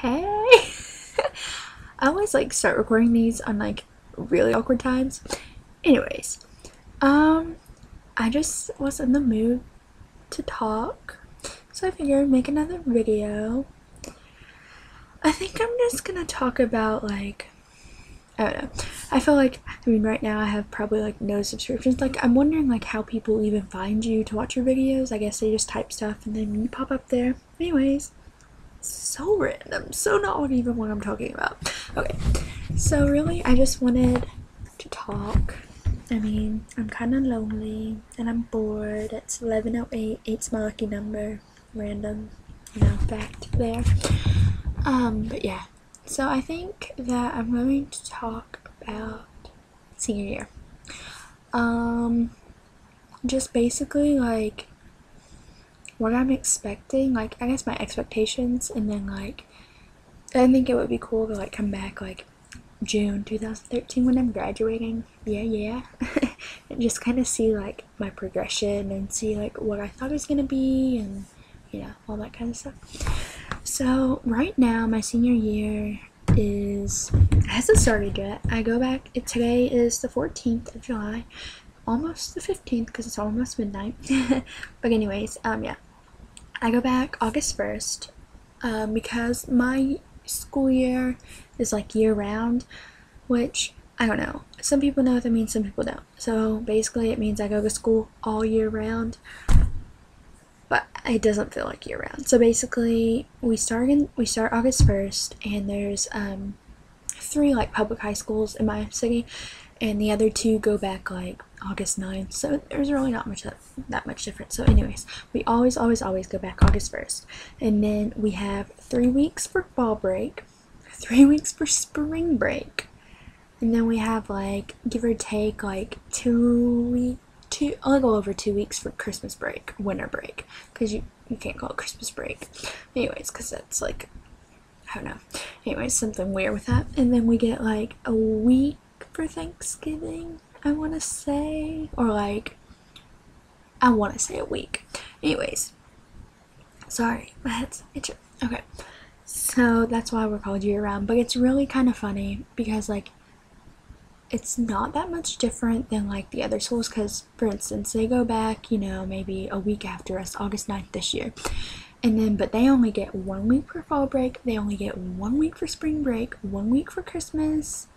Hey! I always like start recording these on like really awkward times. Anyways, um, I just was in the mood to talk, so I figured I'd make another video. I think I'm just gonna talk about like, I don't know. I feel like, right now I have probably like no subscriptions. Like, I'm wondering like how people even find you to watch your videos. I guess they just type stuff and then you pop up there. Anyways, so random, so not even what I'm talking about. Okay, so really I just wanted to talk. I'm kind of lonely and I'm bored. It's 11:08. 8's my lucky number. Random, fact there. But yeah, so I think that I'm going to talk about senior year. Just basically like what I'm expecting, like I guess my expectations, and then like I think it would be cool to like come back like June 2013 when I'm graduating. Yeah. And just kind of see like my progression and see like what I thought it was gonna be and all that kind of stuff. So right now my senior year hasn't started yet. I go back, today is the 14th of July, almost the 15th because it's almost midnight. But anyways, yeah, I go back August 1st, because my school year is like year round, which I don't know. Some people know what that means, some people don't. So basically, it means I go to school all year round, but it doesn't feel like year round. So basically, we start August 1st, and there's three like public high schools in my city, and the other two go back like August 9th. So there's really not that much difference. So anyways, we always go back August 1st. And then we have 3 weeks for fall break, 3 weeks for spring break. And then we have like, give or take, like a little over 2 weeks for Christmas break, winter break. Because you can't call it Christmas break. Anyways, because that's like, I don't know. Anyways, something weird with that. And then we get like a week for Thanksgiving, I want to say. Or like, I want to say a week. Anyways. Sorry, my head's itching. Okay. So that's why we're called year round. But it's really kind of funny because like, it's not that much different than like the other schools, because for instance they go back maybe a week after us, August 9th this year, and then but they only get 1 week for fall break, they only get 1 week for spring break, 1 week for Christmas,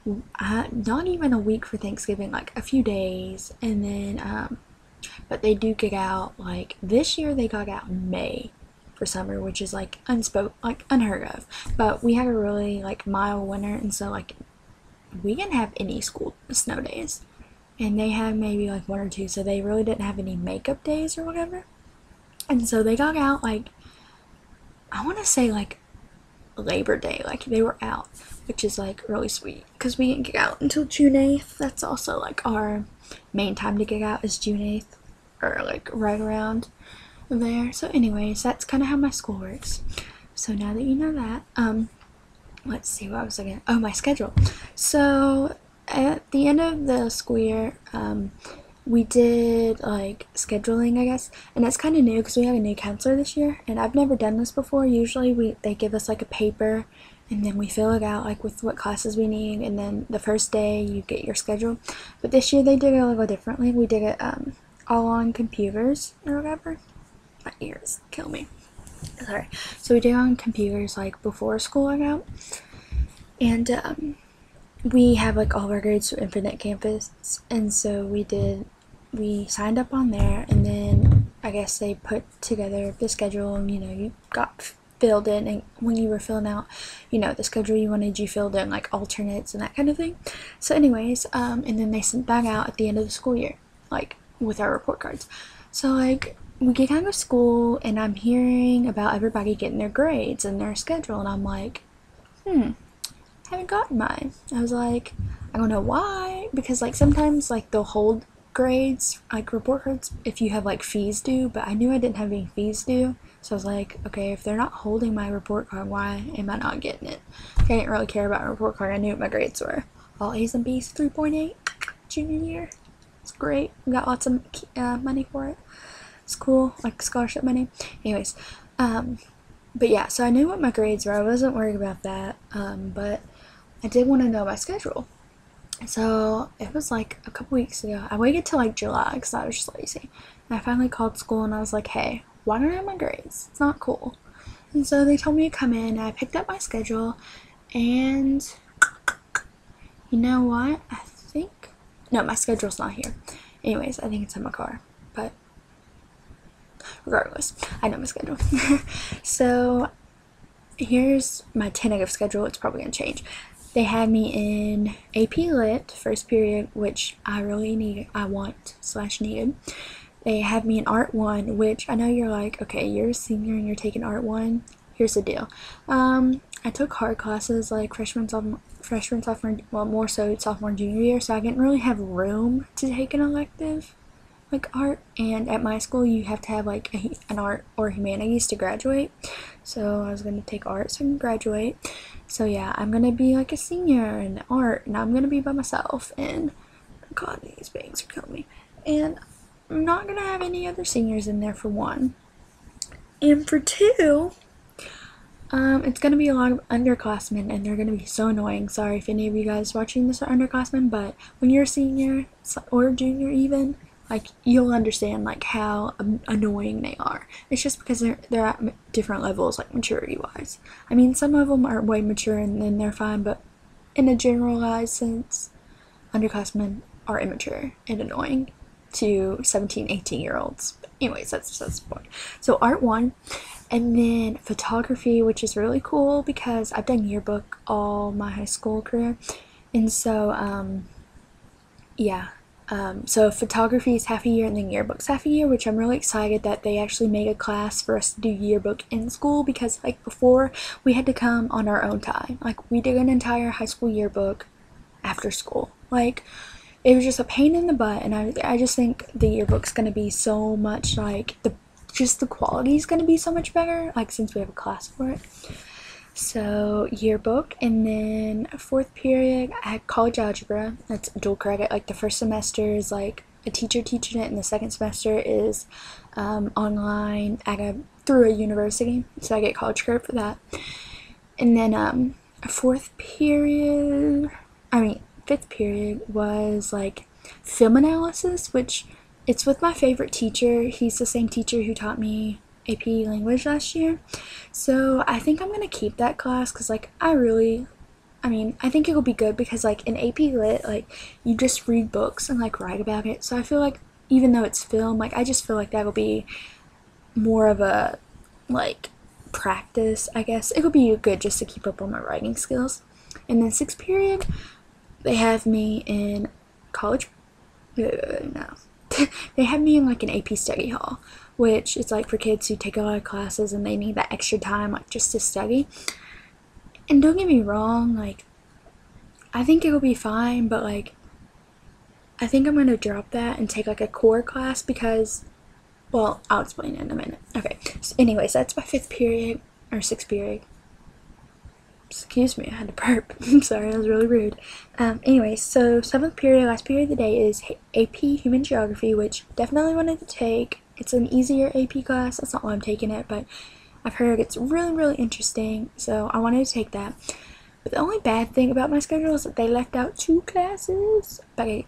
not even a week for Thanksgiving, like a few days, and then but they do get out, like this year they got out in May for summer, which is like unheard of. But we had a really like mild winter, and so like we didn't have any school snow days, and they had maybe like one or two, so they really didn't have any makeup days or whatever. And so they got out like, I want to say like Labor Day, like they were out, which is like really sweet because we didn't get out until June 8th. That's also like our main time to get out is June 8th, or like right around there. So anyways, that's kind of how my school works. So now that you know that, let's see, what was I gonna, my schedule. So at the end of the school year, we did like scheduling, I guess, and it's kind of new because we have a new counselor this year, and I've never done this before. Usually they give us like a paper, and then we fill it out like with what classes we need, and then the first day you get your schedule. But this year they did it a little differently. We did it all on computers or whatever. My ears kill me. Sorry. So we did it on computers like before school went out, and we have like all of our grades through Infinite Campus, and so we signed up on there, and then I guess they put together the schedule, and you got filled in, and when you were filling out the schedule you wanted, you filled in like alternates and that kind of thing. So anyways, and then they sent that out at the end of the school year, like with our report cards. So like we get out of school, and I'm hearing about everybody getting their grades and their schedule, and I'm like, haven't gotten mine. I was like, I don't know why, because like sometimes like they'll hold grades, like report cards, if you have like fees due, but I knew I didn't have any fees due, so I was like, okay, if they're not holding my report card, why am I not getting it? Like, I didn't really care about my report card. I knew what my grades were. All A's and B's, 3.8 junior year. It's great. We got lots of money for it. It's cool, like scholarship money. Anyways, But yeah, so I knew what my grades were. I wasn't worried about that. But I did want to know my schedule. So it was like a couple weeks ago. I waited till like July because I was just lazy. And I finally called school and I was like, hey, why don't I have my grades? It's not cool. And so they told me to come in. And I picked up my schedule. And you know what? I think. No, my schedule's not here. Anyways, I think it's in my car. But regardless, I know my schedule. So here's my tentative schedule. It's probably going to change. They had me in AP Lit, first period, which I really need, I want / needed. They had me in Art 1, which I know you're like, okay, you're a senior and you're taking Art 1. Here's the deal. I took hard classes like freshman, sophomore, well, more so sophomore, junior year, so I didn't really have room to take an elective like art, and at my school you have to have like an art or humanities to graduate, so I was going to take art so I can graduate. So yeah, I'm going to be like a senior in art, and I'm going to be by myself, and god, these bangs are killing me, and I'm not going to have any other seniors in there for one. And for two, it's going to be a lot of underclassmen, and they're going to be so annoying. Sorry if any of you guys watching this are underclassmen, but when you're a senior or junior even, like, you'll understand like how annoying they are. It's just because they're at different levels, like maturity wise. I mean, some of them are way mature and then they're fine, but in a generalized sense, underclassmen are immature and annoying to 17-18-year-olds. But anyways, that's the point. So Art 1, and then photography, which is really cool because I've done yearbook all my high school career, and so yeah. So photography is half a year and then yearbook's half a year, which I'm really excited that they actually made a class for us to do yearbook in school, because like before we had to come on our own time. Like, we did an entire high school yearbook after school. Like, it was just a pain in the butt, and I just think the yearbook's gonna be so much like the quality is gonna be so much better, like, since we have a class for it. So yearbook, and then fourth period I had college algebra. That's dual credit. Like, the first semester is like a teacher teaching it, and the second semester is online through a university, so I get college credit for that. And then fifth period was like film analysis, which it's with my favorite teacher. He's the same teacher who taught me AP language last year, so I think I'm gonna keep that class because like I think it'll be good, because like in AP Lit, like, you just read books and like write about it, so I feel like even though it's film, like, I just feel like that'll be more of a like practice, I guess. It'll be good just to keep up on my writing skills. And then sixth period, they have me in college. No. They have me in like an AP study hall, which is like for kids who take a lot of classes and they need that extra time, like, just to study. And don't get me wrong, like, I think it'll be fine, but like, I think I'm gonna drop that and take like a core class because, well, I'll explain it in a minute. Okay, so anyways, that's my fifth period, or sixth period. Excuse me, I had to burp. I'm sorry, that was really rude. Anyways, so seventh period, last period of the day, is AP Human Geography, which definitely wanted to take. It's an easier AP class. That's not why I'm taking it, but I've heard it's really, really interesting, so I wanted to take that. But the only bad thing about my schedule is that they left out 2 classes. But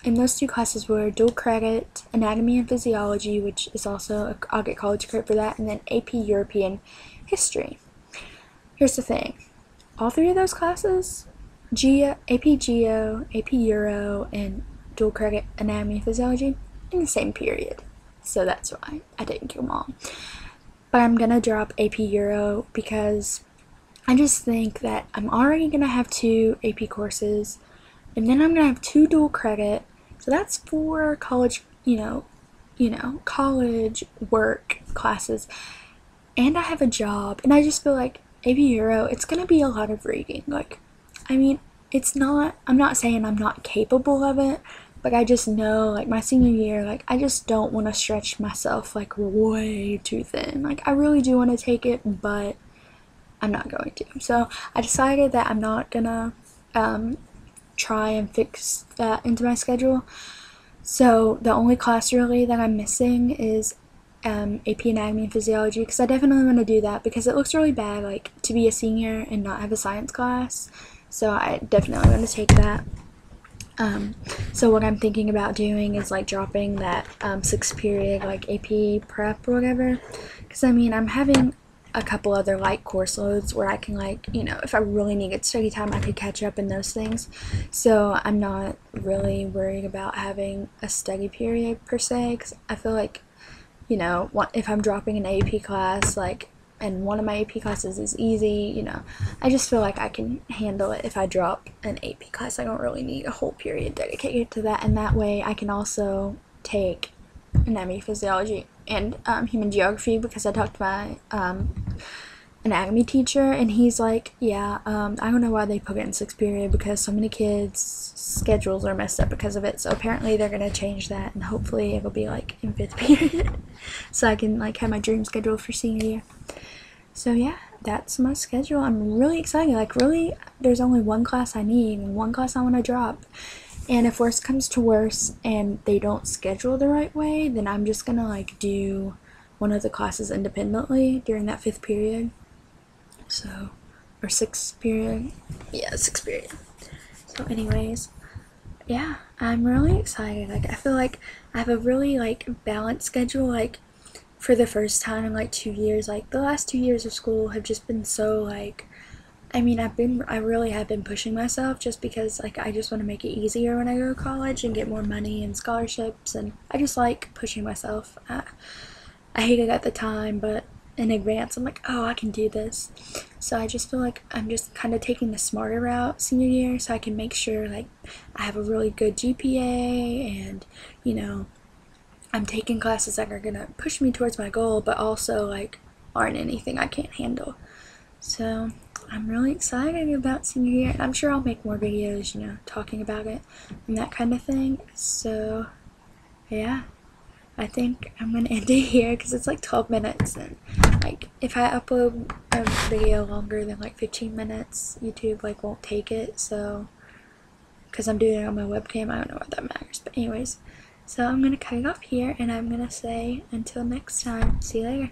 and those 2 classes were dual credit Anatomy and Physiology, which is also, I'll get college credit for that, and then AP European History. Here's the thing. All 3 of those classes, AP Geo, AP Euro, and dual credit Anatomy and Physiology, in the same period. So that's why I didn't do them all. But I'm gonna drop AP Euro because I just think that I'm already gonna have 2 AP courses, and then I'm gonna have 2 dual credit. So that's 4 college, college work classes, and I have a job, and I just feel like AP Euro, it's gonna be a lot of reading. Like, I mean, I'm not saying I'm not capable of it, but I just know, like, my senior year, like, I just don't want to stretch myself, like, way too thin. Like, I really do want to take it, but I'm not going to. So I decided that I'm not gonna try and fix that into my schedule. So the only class really that I'm missing is AP Anatomy and Physiology, because I definitely want to do that because it looks really bad like to be a senior and not have a science class. So I definitely want to take that. So what I'm thinking about doing is like dropping that 6th period like AP prep or whatever, because I mean I'm having a couple other light course loads where I can, like, you know, if I really needed study time I could catch up in those things. So I'm not really worried about having a study period per se, because I feel like, you know, if I'm dropping an AP class, like, and one of my AP classes is easy, you know, I just feel like I can handle it if I drop an AP class. I don't really need a whole period dedicated to that, and that way I can also take anatomy, physiology, and human geography, because I talked to my anatomy teacher, and he's like, yeah, I don't know why they put it in 6th period, because so many kids' schedules are messed up because of it. So apparently they're gonna change that, and hopefully it'll be like in 5th period, so I can like have my dream schedule for senior year. So yeah, that's my schedule. I'm really excited. Like, really, there's only one class I need and one class I want to drop. And if worse comes to worse and they don't schedule the right way, then I'm just gonna like do one of the classes independently during that 5th period. So, or 6th period. Yeah, 6th period. So anyways, yeah, I'm really excited. Like, I feel like I have a really like balanced schedule. Like, for the first time in like 2 years, like the last 2 years of school have just been so like, I mean, I really have been pushing myself, just because like I just want to make it easier when I go to college and get more money and scholarships, and I just like pushing myself. I hated it at the time, but in advance I'm like, oh, I can do this. So I just feel like I'm just kind of taking the smarter route senior year, so I can make sure like I have a really good GPA, and, you know, I'm taking classes that are gonna push me towards my goal, but also like aren't anything I can't handle. So I'm really excited about senior year, and I'm sure I'll make more videos, you know, talking about it and that kind of thing. So yeah, I think I'm gonna end it here because it's like 12 minutes, and like if I upload a video longer than like 15 minutes, YouTube like won't take it. So because I'm doing it on my webcam, I don't know why that matters, but anyways, so I'm gonna cut it off here, and I'm gonna say until next time, see you later.